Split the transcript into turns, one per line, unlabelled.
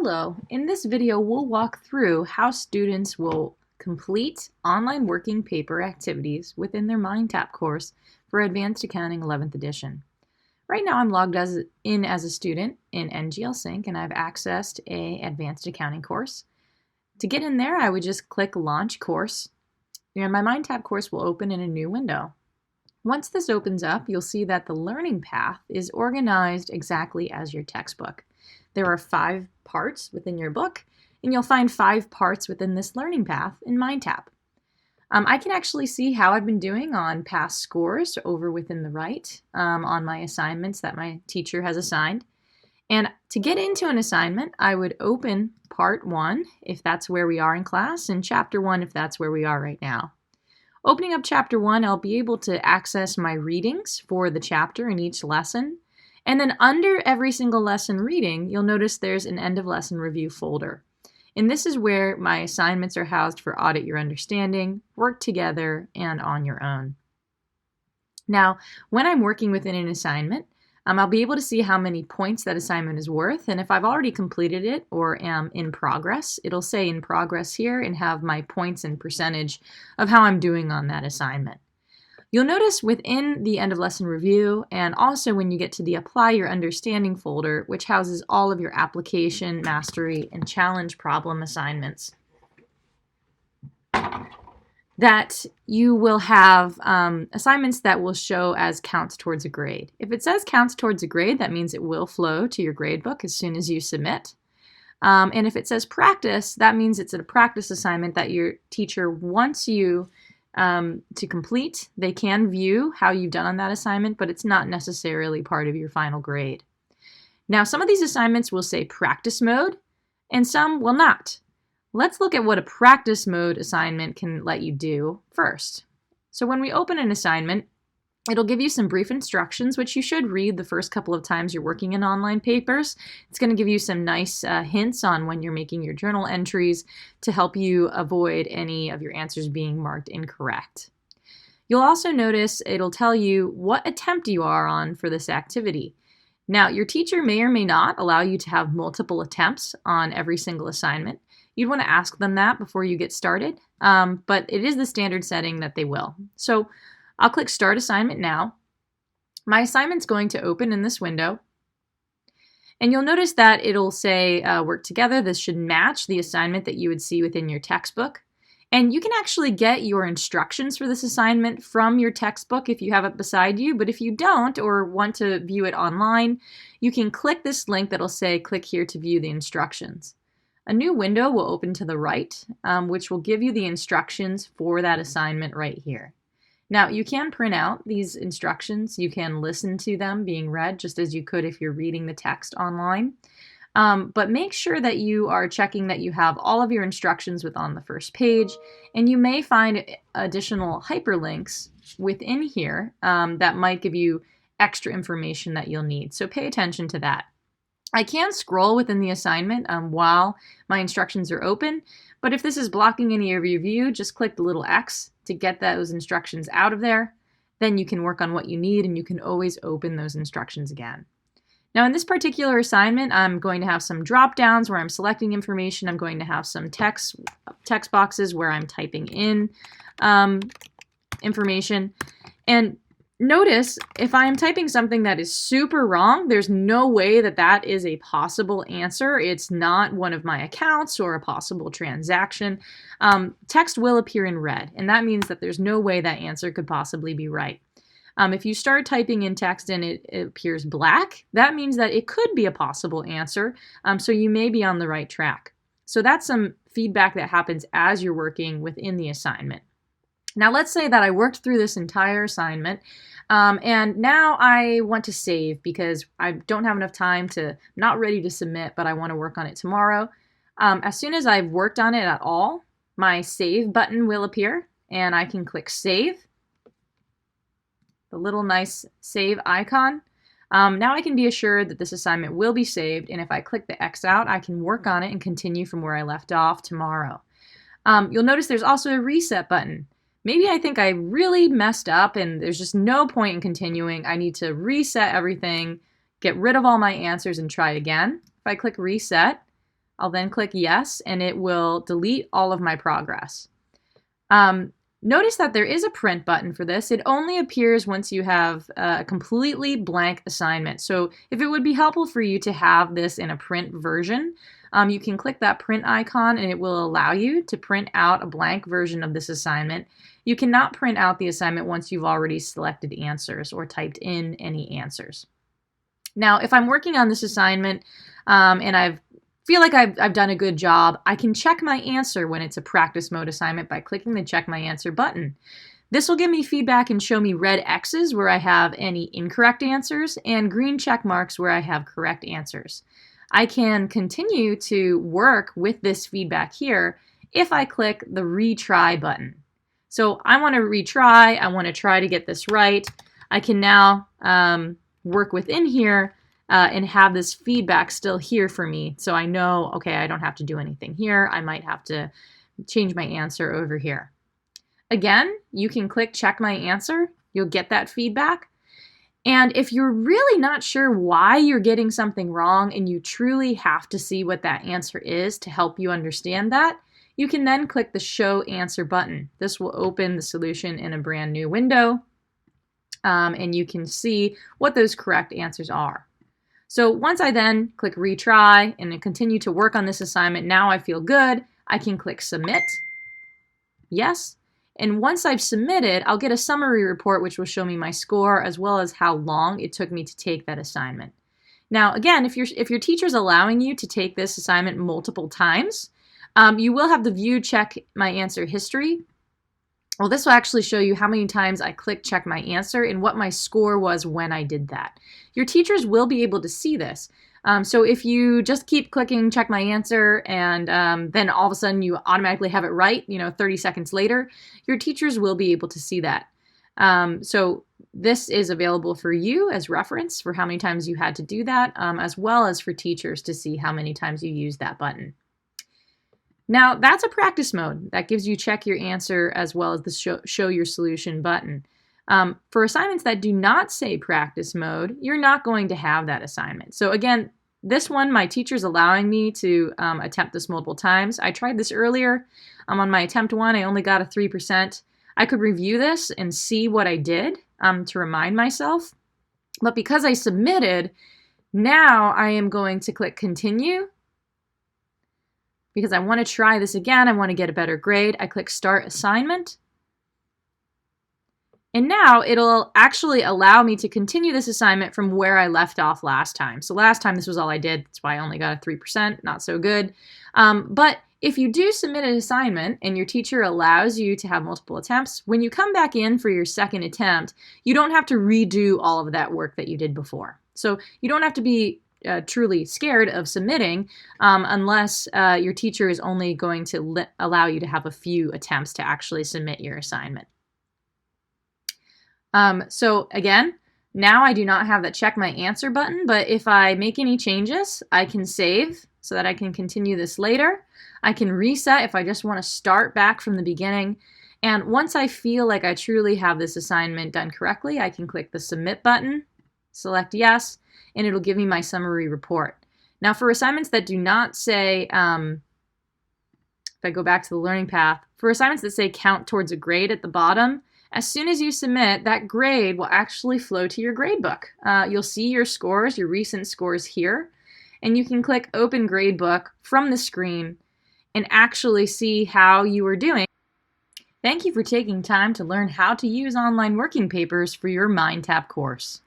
Hello, in this video we'll walk through how students will complete online working paper activities within their MindTap course for Advanced Accounting 11th edition. Right now I'm logged in as a student in NGL Sync and I've accessed a Advanced Accounting course. To get in there I would just click Launch Course and my MindTap course will open in a new window. Once this opens up, you'll see that the learning path is organized exactly as your textbook. There are 5 parts within your book, and you'll find 5 parts within this learning path in MindTap. I can actually see how I've been doing on past scores over within the right on my assignments that my teacher has assigned. And to get into an assignment, I would open Part 1 if that's where we are in class, and Chapter 1 if that's where we are right now. Opening up Chapter 1, I'll be able to access my readings for the chapter in each lesson. And then under every single lesson reading, you'll notice there's an end of lesson review folder. And this is where my assignments are housed for Audit Your Understanding, Work Together, and On Your Own. Now, when I'm working within an assignment, I'll be able to see how many points that assignment is worth, and if I've already completed it or am in progress, it'll say in progress here and have my points and percentage of how I'm doing on that assignment. You'll notice within the end of lesson review and also when you get to the Apply Your Understanding folder, which houses all of your application, mastery, and challenge problem assignments, that you will have assignments that will show as counts towards a grade. If it says counts towards a grade, that means it will flow to your grade book as soon as you submit. And if it says practice, that means it's a practice assignment that your teacher wants you to complete. They can view how you've done on that assignment, but it's not necessarily part of your final grade. Now, some of these assignments will say practice mode, and some will not. Let's look at what a practice mode assignment can let you do first. So when we open an assignment, it'll give you some brief instructions, which you should read the first couple of times you're working in online papers. It's going to give you some nice hints on when you're making your journal entries to help you avoid any of your answers being marked incorrect. You'll also notice it'll tell you what attempt you are on for this activity. Now, your teacher may or may not allow you to have multiple attempts on every single assignment. You'd want to ask them that before you get started, but it is the standard setting that they will. So I'll click Start Assignment now. My assignment's going to open in this window, and you'll notice that it'll say Work Together. This should match the assignment that you would see within your textbook. And you can actually get your instructions for this assignment from your textbook if you have it beside you, but if you don't or want to view it online, you can click this link that'll say click here to view the instructions. A new window will open to the right, which will give you the instructions for that assignment right here. Now, you can print out these instructions. You can listen to them being read just as you could if you're reading the text online. But make sure that you are checking that you have all of your instructions on the first page, and you may find additional hyperlinks within here that might give you extra information that you'll need. So pay attention to that. I can scroll within the assignment while my instructions are open, but if this is blocking any of your view, just click the little X to get those instructions out of there. Then you can work on what you need and you can always open those instructions again. Now in this particular assignment, I'm going to have some drop downs where I'm selecting information. I'm going to have some text boxes where I'm typing in information. And notice if I am typing something that is super wrong, there's no way that that is a possible answer. It's not one of my accounts or a possible transaction. Text will appear in red, and that means that there's no way that answer could possibly be right. If you start typing in text and it appears black, that means that it could be a possible answer, so you may be on the right track. So that's some feedback that happens as you're working within the assignment. Now let's say that I worked through this entire assignment and now I want to save because I don't have enough time not ready to submit, but I want to work on it tomorrow. As soon as I've worked on it at all, my save button will appear and I can click save. The little nice save icon. Now I can be assured that this assignment will be saved, and if I click the X out, I can work on it and continue from where I left off tomorrow. You'll notice there's also a reset button. Maybe I think I really messed up and there's just no point in continuing. I need to reset everything, get rid of all my answers and try again. If I click reset, I'll then click yes, and it will delete all of my progress. Notice that there is a print button for this. It only appears once you have a completely blank assignment. So if it would be helpful for you to have this in a print version, you can click that print icon and it will allow you to print out a blank version of this assignment. You cannot print out the assignment once you've already selected answers or typed in any answers. Now, if I'm working on this assignment and I feel like I've done a good job, I can check my answer when it's a practice mode assignment by clicking the Check My Answer button. This will give me feedback and show me red X's where I have any incorrect answers and green check marks where I have correct answers. I can continue to work with this feedback here if I click the Retry button. So I want to retry, I want to try to get this right. I can now work within here and have this feedback still here for me. So I know, okay, I don't have to do anything here. I might have to change my answer over here. Again, you can click Check My Answer. You'll get that feedback. And if you're really not sure why you're getting something wrong and you truly have to see what that answer is to help you understand that, you can then click the Show Answer button. This will open the solution in a brand new window. And you can see what those correct answers are. So once I then click Retry and continue to work on this assignment, now I feel good. I can click Submit. Yes. And once I've submitted, I'll get a summary report which will show me my score as well as how long it took me to take that assignment. Now, again, if your teacher's allowing you to take this assignment multiple times, you will have the View Check My Answer history. Well, this will actually show you how many times I clicked Check My Answer and what my score was when I did that. Your teachers will be able to see this. So if you just keep clicking Check My Answer and then all of a sudden you automatically have it right, 30 seconds later, your teachers will be able to see that. So this is available for you as reference for how many times you had to do that, as well as for teachers to see how many times you used that button. Now, that's a practice mode. That gives you Check Your Answer as well as the Show Your Solution button. For assignments that do not say practice mode, you're not going to have that assignment. So again, this one, my teacher's allowing me to attempt this multiple times. I tried this earlier. On my attempt 1, I only got a 3%. I could review this and see what I did to remind myself. But because I submitted, now I am going to click Continue. Because I want to try this again, I want to get a better grade. I click Start Assignment. And now it'll actually allow me to continue this assignment from where I left off last time. So last time this was all I did. That's why I only got a 3%, not so good. But if you do submit an assignment and your teacher allows you to have multiple attempts, when you come back in for your second attempt, you don't have to redo all of that work that you did before. So you don't have to be truly scared of submitting unless your teacher is only going to allow you to have a few attempts to actually submit your assignment. So again, now I do not have that Check My Answer button, but if I make any changes, I can save so that I can continue this later. I can reset if I just want to start back from the beginning. And once I feel like I truly have this assignment done correctly, I can click the Submit button, select Yes, and it'll give me my summary report. Now for assignments that do not say, if I go back to the learning path, for assignments that say count towards a grade at the bottom, as soon as you submit, that grade will actually flow to your gradebook. You'll see your scores, your recent scores here, and you can click Open Gradebook from the screen and actually see how you are doing. Thank you for taking time to learn how to use online working papers for your MindTap course.